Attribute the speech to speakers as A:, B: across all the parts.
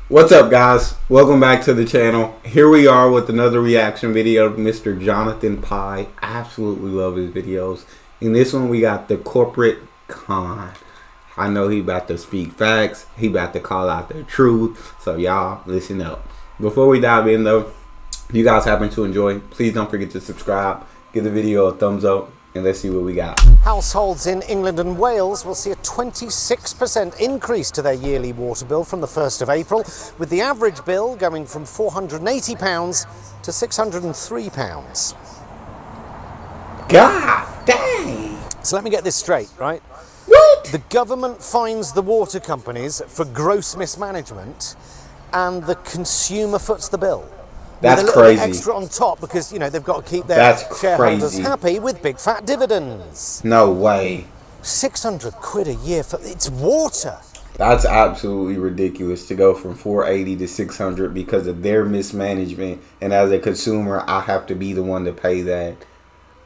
A: What's up, guys? Welcome back to the channel. Here we are with another reaction video of Mr. Jonathan Pie. I absolutely love his videos. In this one, we got the corporate con. I know he about to speak facts. He about to call out the truth. So y'all, listen up. Before we dive in though, if you guys happen to enjoy, please don't forget to subscribe. Give the video a thumbs up. And let's see what we got.
B: Households in England and Wales will see a 26% increase to their yearly water bill from the 1st of April, with the average bill going from £480 to £603.
A: God dang!
B: So let me get this straight, right?
A: What?
B: The government fines the water companies for gross mismanagement, and the consumer foots the bill.
A: That's
B: with a little
A: crazy.
B: bit extra on top because, you know, they've got to keep their shareholders
A: crazy.
B: happy with big fat dividends.
A: No way.
B: 600 quid a year for it's water.
A: That's absolutely ridiculous to go from 480 to 600 because of their mismanagement, and as a consumer I have to be the one to pay that.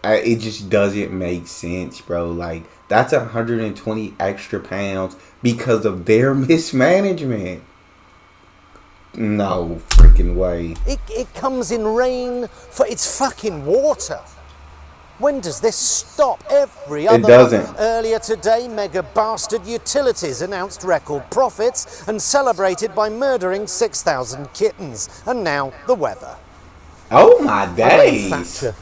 A: It just doesn't make sense, bro. Like, that's 120 extra pounds because of their mismanagement. No freaking way.
B: It comes in rain for its fucking water. When does this stop? Every other
A: It doesn't.
B: month. Earlier today, mega bastard utilities announced record profits and celebrated by murdering 6,000 kittens. And now the weather.
A: Oh my
B: Blame
A: days.
B: Thatcher.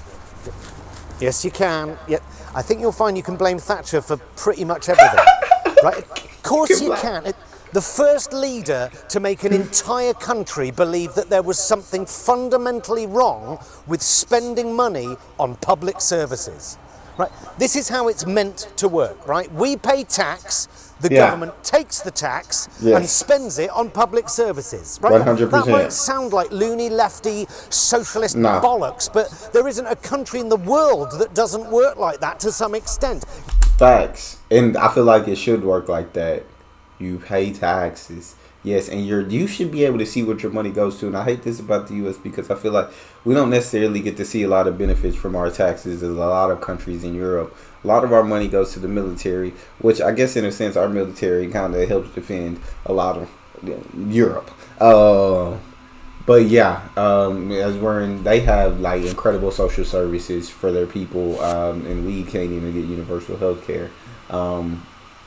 B: Yes, you can. Yeah, I think you'll find you can blame Thatcher for pretty much everything. Right? Of course you can. The first leader to make an entire country believe that there was something fundamentally wrong with spending money on public services. Right? This is how it's meant to work, right? We pay tax, the government takes the tax and spends it on public services, right?
A: 100%.
B: That might sound like loony, lefty, socialist bollocks, but there isn't a country in the world that doesn't work like that to some extent.
A: Facts. And I feel like it should work like that. You pay taxes, yes, and you should be able to see what your money goes to. And I hate this about the U.S. because I feel like we don't necessarily get to see a lot of benefits from our taxes as a lot of countries in Europe. A lot of our money goes to the military, which I guess in a sense our military kind of helps defend a lot of Europe. But yeah, they have like incredible social services for their people, and we can't even get universal health care.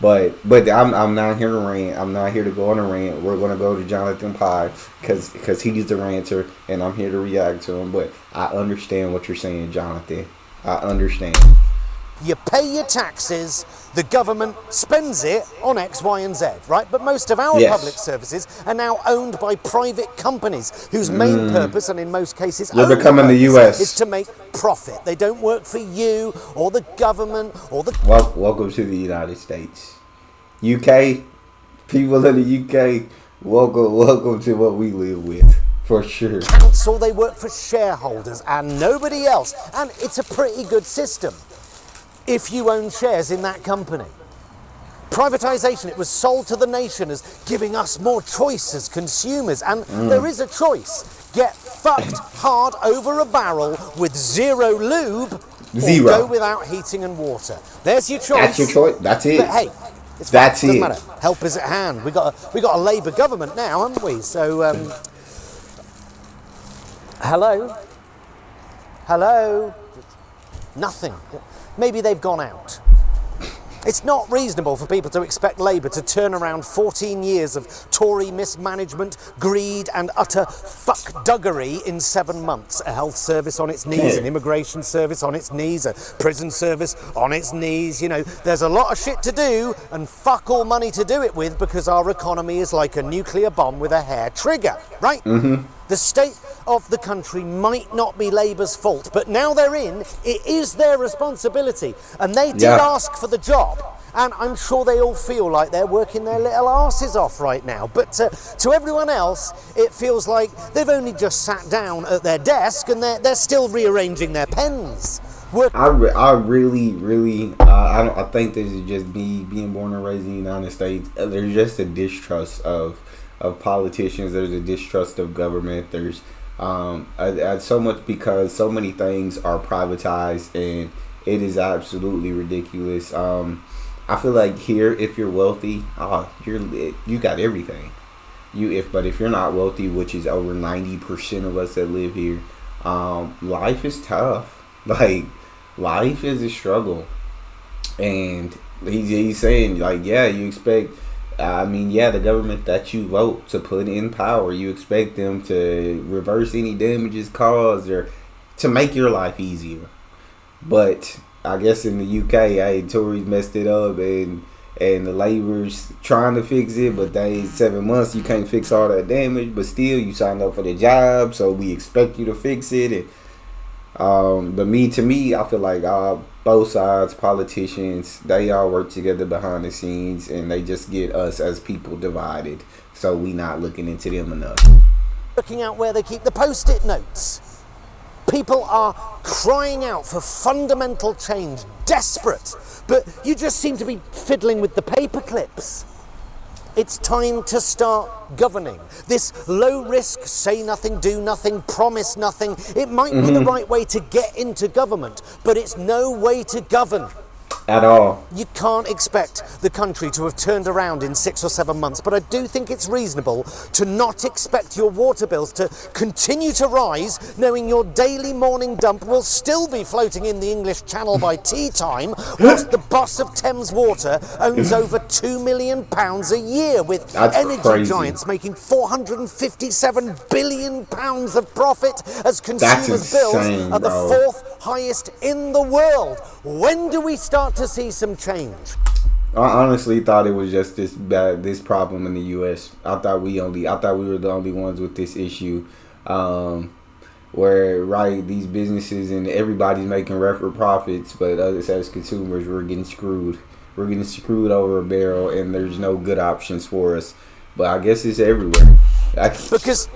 A: But I'm not here to rant. I'm not here to go on a rant. We're going to go to Jonathan Pie because he's the ranter, and I'm here to react to him. But I understand what you're saying, Jonathan. I understand.
B: You pay your taxes, the government spends it on X, Y, and Z, right? But most of our public services are now owned by private companies whose main purpose, and in most cases,
A: you're becoming the U.S.
B: is to make profit. They don't work for you or the government or the...
A: Welcome to the United States. UK, people in the UK, welcome to what we live with, for sure.
B: Council, they work for shareholders and nobody else. And it's a pretty good system if you own shares in that company. Privatization, it was sold to the nation as giving us more choice as consumers, and there is a choice. Get fucked hard over a barrel with zero lube, or go without heating and water. There's your choice.
A: That's your choice. That's it.
B: But hey, doesn't matter. Help is at hand. We got a Labour government now, haven't we? So hello, nothing. Maybe they've gone out. It's not reasonable for people to expect Labour to turn around 14 years of Tory mismanagement, greed and utter fuckduggery in 7 months. A health service on its knees, an immigration service on its knees, a prison service on its knees. You know, there's a lot of shit to do and fuck all money to do it with because our economy is like a nuclear bomb with a hair trigger, right? The state of the country might not be Labour's fault, but now they're in, it is their responsibility. And they did ask for the job. And I'm sure they all feel like they're working their little asses off right now. But to everyone else, it feels like they've only just sat down at their desk and they're still rearranging their pens.
A: I think this is just me being born and raised in the United States. There's just a distrust of politicians. There's a distrust of government. There's so much because so many things are privatized, and it is absolutely ridiculous. I feel like here, if you're wealthy, you got everything. if you're not wealthy, which is over 90% of us that live here, life is tough. Like, life is a struggle. And he's saying, like, yeah, you expect, yeah, the government that you vote to put in power, you expect them to reverse any damages caused or to make your life easier. But I guess in the UK, hey, Tories messed it up, and the Labour's trying to fix it, but they 7 months you can't fix all that damage. But still, you signed up for the job, so we expect you to fix it. And but to me, I feel like both sides, politicians, they all work together behind the scenes, and they just get us as people divided. So we not looking into them enough.
B: Looking out where they keep the post-it notes. People are crying out for fundamental change, desperate, but you just seem to be fiddling with the paper clips. It's time to start governing. This low risk, say nothing, do nothing, promise nothing, it might be the right way to get into government, but it's no way to govern.
A: At all.
B: You can't expect the country to have turned around in 6 or 7 months, but I do think it's reasonable to not expect your water bills to continue to rise, knowing your daily morning dump will still be floating in the English Channel by tea time, whilst the boss of Thames Water owns over £2 million a year, with
A: That's
B: energy
A: crazy.
B: Giants making £457 billion of profit as consumers' bills are the fourth highest in the world. When do we start to see some change?
A: I honestly thought it was just this problem in the U.S. I thought we were the only ones with this issue, where these businesses and everybody's making record profits, but us as consumers, we're getting screwed. We're getting screwed over a barrel, and there's no good options for us. But I guess it's everywhere.
B: Because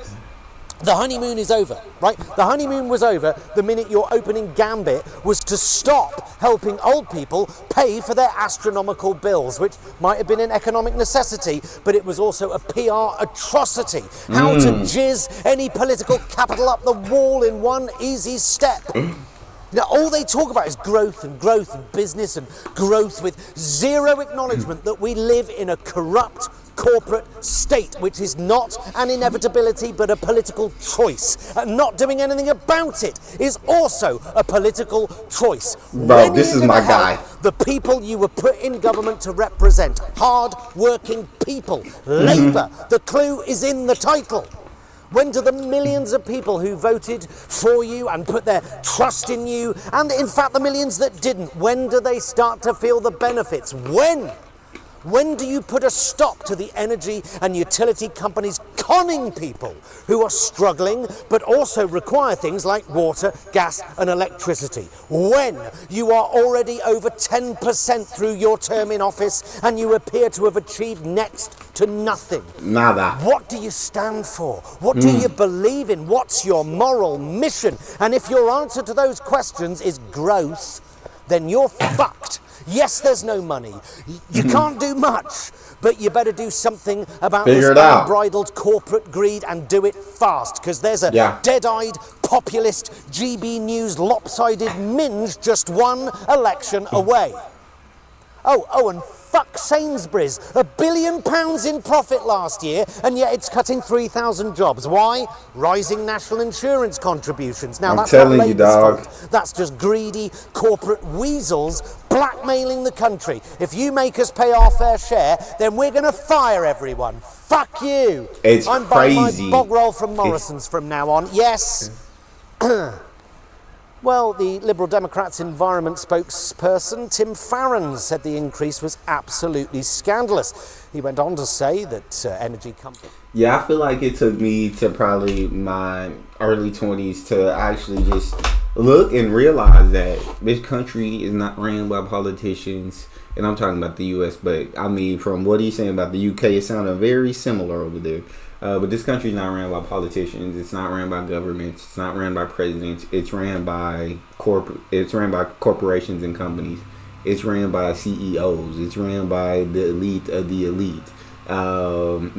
B: the honeymoon is over, right? The honeymoon was over the minute your opening gambit was to stop helping old people pay for their astronomical bills, which might have been an economic necessity, but it was also a PR atrocity. How to jizz any political capital up the wall in one easy step. Now, all they talk about is growth and business and growth, with zero acknowledgement that we live in a corrupt corporate state, which is not an inevitability but a political choice. And not doing anything about it is also a political choice.
A: Bro, this is my guy.
B: The people you were put in government to represent, hard-working people, Labour. The clue is in the title. When do the millions of people who voted for you and put their trust in you, and in fact the millions that didn't, when do they start to feel the benefits? When? When do you put a stop to the energy and utility companies conning people who are struggling but also require things like water, gas and electricity? When you are already over 10% through your term in office and you appear to have achieved next to nothing?
A: Nada.
B: What do you stand for? What do you believe in? What's your moral mission? And if your answer to those questions is growth, then you're fucked. Yes, there's no money. You can't do much, but you better do something about this unbridled corporate greed, and do it fast, because there's a dead-eyed, populist, GB News lopsided minge just one election away. Oh, and fuck Sainsbury's. £1 billion in profit last year, and yet it's cutting 3,000 jobs. Why? Rising national insurance contributions. Now, that's not Labour's fault. That's just greedy corporate weasels blackmailing the country. If you make us pay our fair share, then we're going to fire everyone. Fuck you. I'm buying my bog roll from Morrison's from now on. Yes. Well, the Liberal Democrats' environment spokesperson, Tim Farron, said the increase was absolutely scandalous. He went on to say that energy companies...
A: Yeah, I feel like it took me to probably my early 20s to actually just look and realize that this country is not ran by politicians. And I'm talking about the U.S., but I mean, from what he's saying about the U.K., it sounded very similar over there. But this country is not ran by politicians. It's not ran by governments. It's not ran by presidents. It's ran by corporations and companies. It's ran by CEOs. It's ran by the elite of the elite.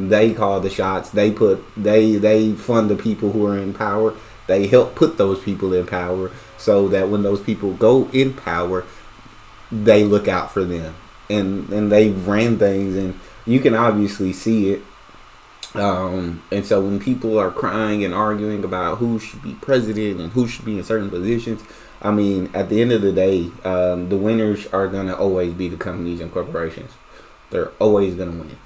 A: They call the shots. They fund the people who are in power. They help put those people in power, so that when those people go in power, they look out for them. And they ran things, and you can obviously see it. And so when people are crying and arguing about who should be president and who should be in certain positions, I mean, at the end of the day, the winners are going to always be the companies and corporations. They're always going to win.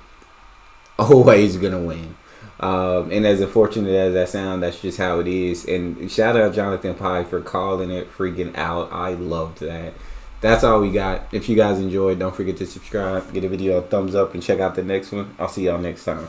A: Always going to win. And as unfortunate as that sounds, that's just how it is. And shout out Jonathan Pye for calling it freaking out. I loved that. That's all we got. If you guys enjoyed, don't forget to subscribe, get a video a thumbs up, and check out the next one. I'll see y'all next time.